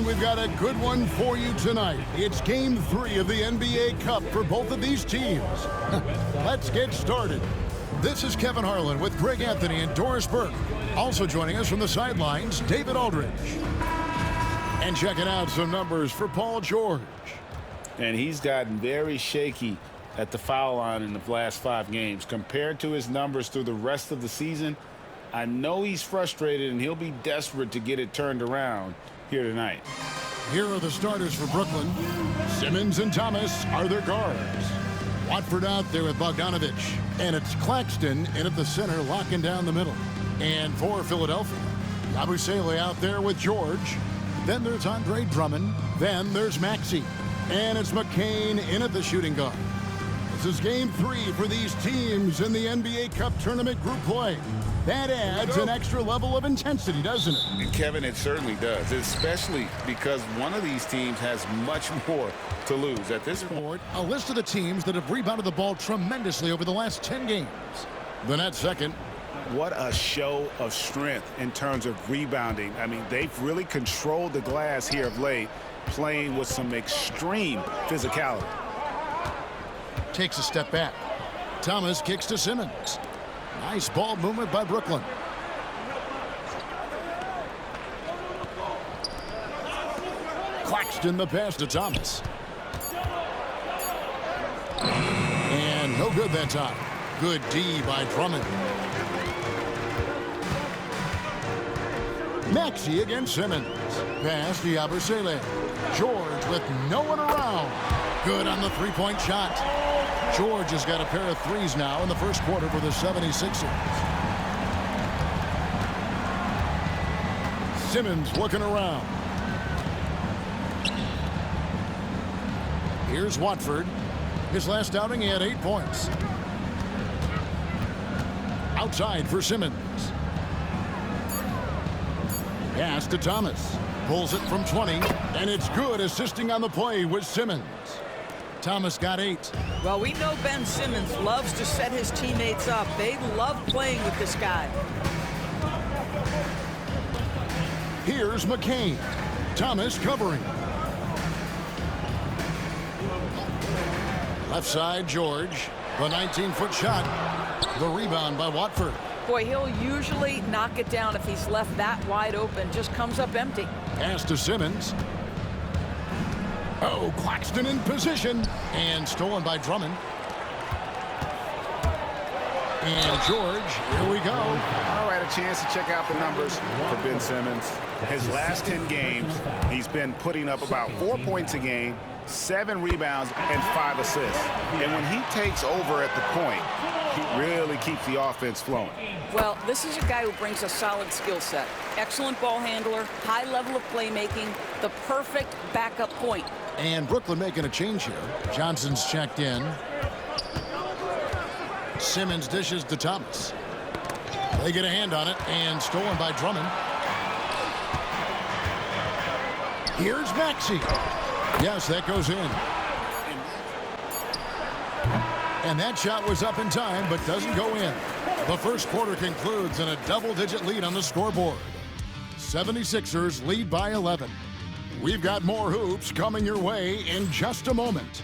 And we've got a good one for you tonight. It's Game 3 of the NBA Cup for both of these teams. Let's get started. This is Kevin Harlan with Greg Anthony and Doris Burke. Also joining us from the sidelines, David Aldridge. And checking out some numbers for Paul George. And he's gotten very shaky at the foul line in the last 5 games. Compared to his numbers through the rest of the season, I know he's frustrated and he'll be desperate to get it turned around here tonight. Here are the starters for Brooklyn. Simmons and Thomas are their guards. Watford out there with Bogdanovich. And it's Claxton in at the center, locking down the middle. And for Philadelphia, Yabusele out there with George. Then there's Andre Drummond. Then there's Maxey. And it's McCain in at the shooting guard. This is Game 3 for these teams in the NBA Cup Tournament group play. That adds an extra level of intensity, doesn't it? And Kevin, it certainly does, especially because one of these teams has much more to lose at this point. A list of the teams that have rebounded the ball tremendously over the last 10 games. The net second. What a show of strength in terms of rebounding. I mean, they've really controlled the glass here of late, playing with some extreme physicality. Takes a step back. Thomas kicks to Simmons. Nice ball movement by Brooklyn. Claxton the pass to Thomas. And no good that time. Good D by Drummond. Maxey against Simmons. Pass to Yabusele. George with no one around. Good on the three-point shot. George has got a pair of threes now in the first quarter for the 76ers. Simmons looking around. Here's Watford. His last outing, he had 8 points. Outside for Simmons. Pass to Thomas. Pulls it from 20, and it's good, assisting on the play with Simmons. Thomas got 8. Well, we know Ben Simmons loves to set his teammates up. They love playing with this guy. Here's McCain. Thomas covering. Left side, George. The 19-foot shot. The rebound by Watford. Boy, he'll usually knock it down if he's left that wide open. Just comes up empty. Pass to Simmons. Oh, Claxton in position. And stolen by Drummond. And George, here we go. All right, a chance to check out the numbers for Ben Simmons. His last 10 games, he's been putting up about 4 points a game, 7 rebounds, and 5 assists. And when he takes over at the point, he really keeps the offense flowing. Well, this is a guy who brings a solid skill set. Excellent ball handler, high level of playmaking, the perfect backup point. And Brooklyn making a change here. Johnson's checked in. Simmons dishes to Thomas. They get a hand on it, and stolen by Drummond. Here's Maxey. Yes, that goes in. And that shot was up in time, but doesn't go in. The first quarter concludes in a double-digit lead on the scoreboard. 76ers lead by 11. We've got more hoops coming your way in just a moment.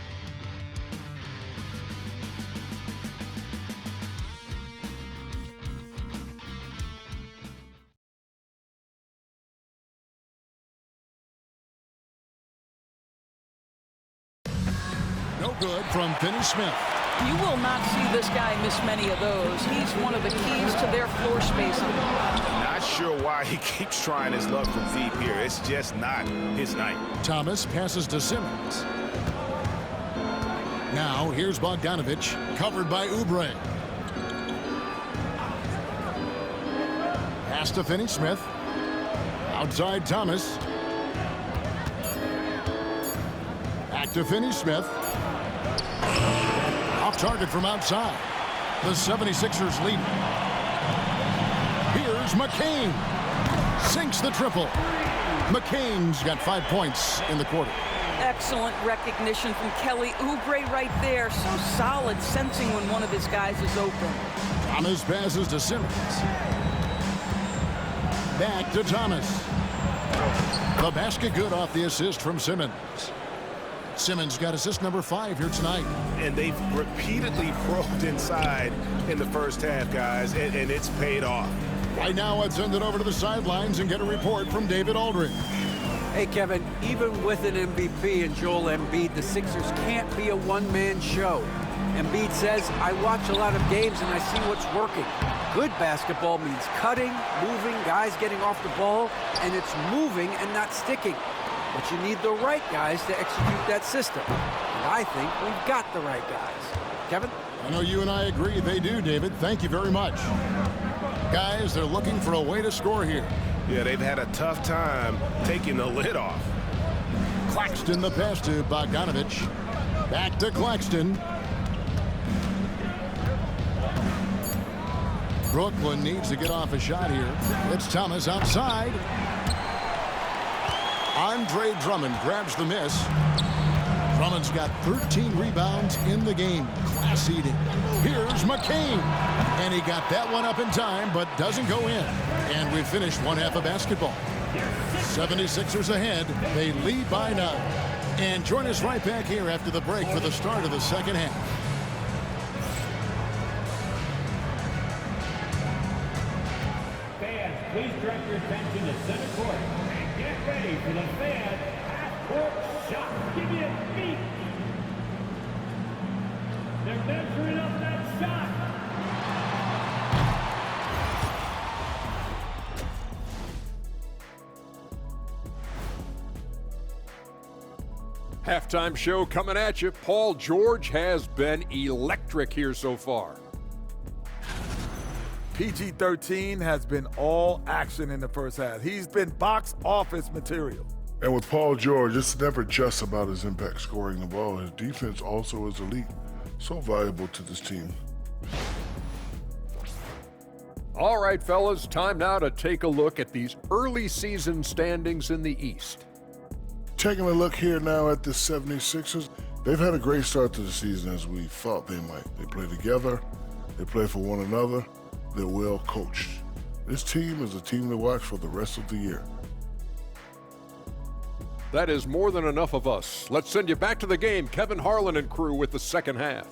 No good from Finney-Smith. You will not see this guy miss many of those. He's one of the keys to their floor spacing. Not sure why he keeps trying his luck from deep here. It's just not his night. Thomas passes to Simmons. Now here's Bogdanovich, covered by Oubre. Pass to Finney-Smith. Outside Thomas. Back to Finney-Smith. Off target from outside. The 76ers lead. Here's McCain. Sinks the triple. McCain's got 5 points in the quarter. Excellent recognition from Kelly Oubre right there. So solid, sensing when one of his guys is open. Thomas passes to Simmons. Back to Thomas. The basket good off the assist from Simmons. Simmons got assist number 5 here tonight. And they've repeatedly probed inside in the first half, guys, and it's paid off. Right now, let's send it over to the sidelines and get a report from David Aldridge. Hey, Kevin, even with an MVP and Joel Embiid, the Sixers can't be a one-man show. Embiid says, I watch a lot of games and I see what's working. Good basketball means cutting, moving, guys getting off the ball, and it's moving and not sticking. But you need the right guys to execute that system. And I think we've got the right guys. Kevin? I know you and I agree they do, David. Thank you very much. Guys, they're looking for a way to score here. Yeah, they've had a tough time taking the lid off. Claxton the pass to Bogdanovich. Back to Claxton. Brooklyn needs to get off a shot here. It's Thomas outside. Andre Drummond grabs the miss. Drummond's got 13 rebounds in the game. Class eating. Here's McCain. And he got that one up in time, but doesn't go in. And we finished one half of basketball. 76ers ahead. They lead by 9. And join us right back here after the break for the start of the second half. Fans, please direct your attention to center court and get ready for the fan half-court shot. Give me a beat. They're measuring up that shot. Halftime show coming at you. Paul George has been electric here so far. PG-13 has been all action in the first half. He's been box office material. And with Paul George, it's never just about his impact scoring the ball. His defense also is elite. So valuable to this team. All right, fellas, time now to take a look at these early season standings in the East. Taking a look here now at the 76ers, they've had a great start to the season as we thought they might. They play together, they play for one another, they're well coached. This team is a team to watch for the rest of the year. That is more than enough of us. Let's send you back to the game. Kevin Harlan and crew with the second half.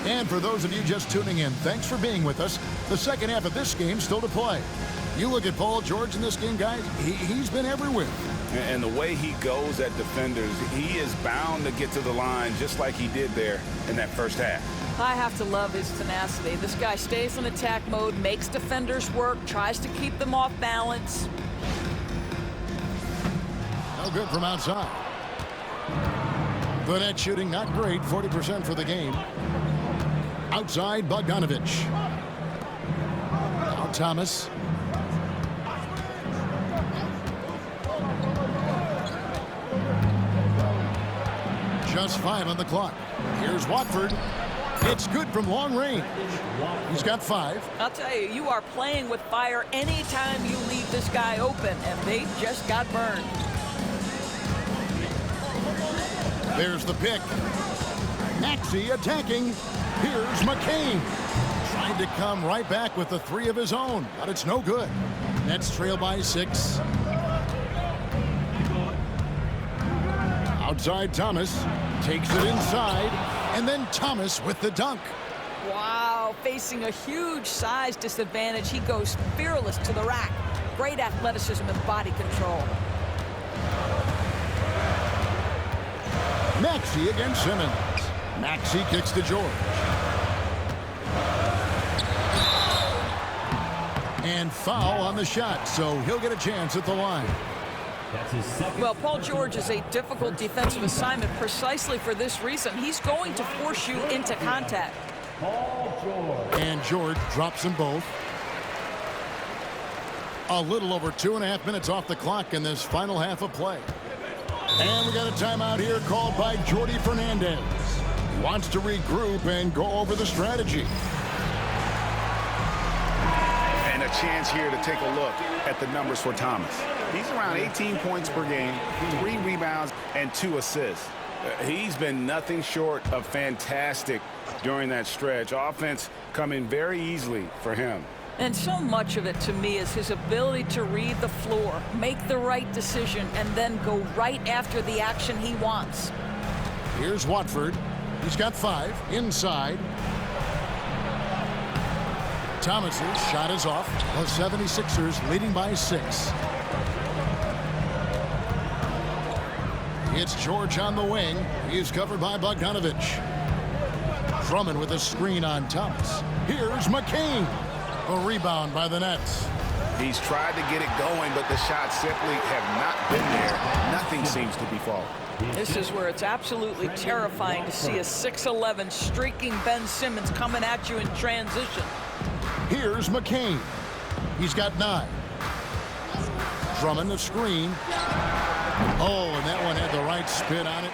And for those of you just tuning in, thanks for being with us. The second half of this game still to play. You look at Paul George in this game, guys, he's been everywhere. And the way he goes at defenders, he is bound to get to the line just like he did there in that first half. I have to love his tenacity. This guy stays in attack mode, makes defenders work, tries to keep them off balance. No good from outside. The net shooting not great, 40% for the game. Outside, Bogdanovich. Now Thomas. Just 5 on the clock. Here's Watford. It's good from long range. He's got 5. I'll tell you, you are playing with fire anytime you leave this guy open, and they just got burned. There's the pick. Maxey attacking. Here's McCain. Trying to come right back with the 3 of his own, but it's no good. Nets trail by 6. Outside Thomas. Takes it inside. And then Thomas with the dunk. Wow, facing a huge size disadvantage. He goes fearless to the rack. Great athleticism and body control. Maxey against Simmons. Maxey kicks to George. And foul on the shot, so he'll get a chance at the line. Well, Paul George is a difficult defensive assignment precisely for this reason. He's going to force you into contact. And George drops them both. A little over 2.5 minutes off the clock in this final half of play. And we got a timeout here called by Jordi Fernandez. He wants to regroup and go over the strategy. And a chance here to take a look at the numbers for Thomas. He's around 18 points per game, 3 rebounds, and 2 assists. He's been nothing short of fantastic during that stretch. Offense coming very easily for him. And so much of it, to me, is his ability to read the floor, make the right decision, and then go right after the action he wants. Here's Watford. He's got 5 inside. Thomas's shot is off. The 76ers leading by 6. It's George on the wing. He's covered by Bogdanovich. Drummond with a screen on Thomas. Here's McCain. A rebound by the Nets. He's tried to get it going, but the shots simply have not been there. Nothing seems to be falling. This is where it's absolutely terrifying to see a 6'11" streaking Ben Simmons coming at you in transition. Here's McCain. He's got 9. Drummond the screen. Oh, and that one had the right spin on it.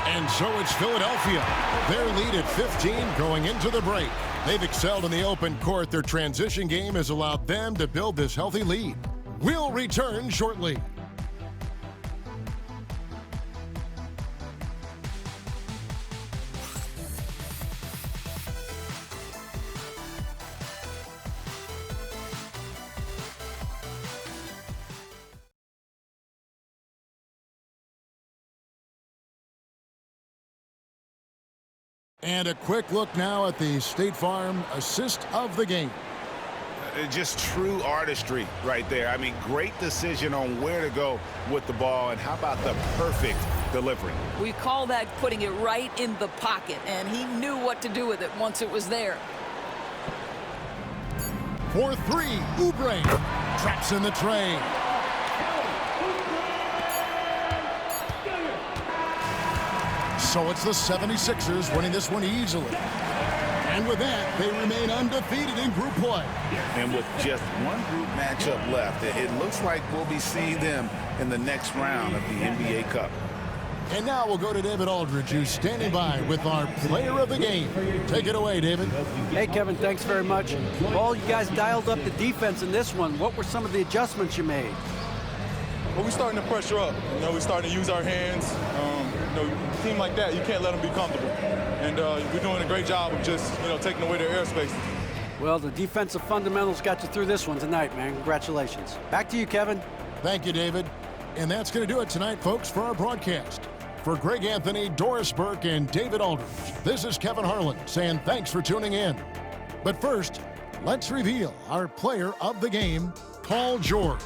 And so it's Philadelphia. Their lead at 15 going into the break. They've excelled in the open court. Their transition game has allowed them to build this healthy lead. We'll return shortly. And a quick look now at the State Farm assist of the game. Just true artistry right there. I mean, great decision on where to go with the ball, and how about the perfect delivery? We call that putting it right in the pocket, and he knew what to do with it once it was there. For 3, Oubre traps in the tray. So it's the 76ers winning this one easily. And with that, they remain undefeated in group play. And with just one group matchup left, it looks like we'll be seeing them in the next round of the NBA Cup. And now we'll go to David Aldridge, who's standing by with our player of the game. Take it away, David. Hey, Kevin, thanks very much. Well, you guys dialed up the defense in this one. What were some of the adjustments you made? Well, we're starting to pressure up. We're starting to use our hands. A team like that, you can't let them be comfortable. And we're doing a great job of just, taking away their airspace. Well, the defensive fundamentals got you through this one tonight, man. Congratulations. Back to you, Kevin. Thank you, David. And that's going to do it tonight, folks, for our broadcast. For Greg Anthony, Doris Burke, and David Aldridge, this is Kevin Harlan saying thanks for tuning in. But first, let's reveal our player of the game, Paul George.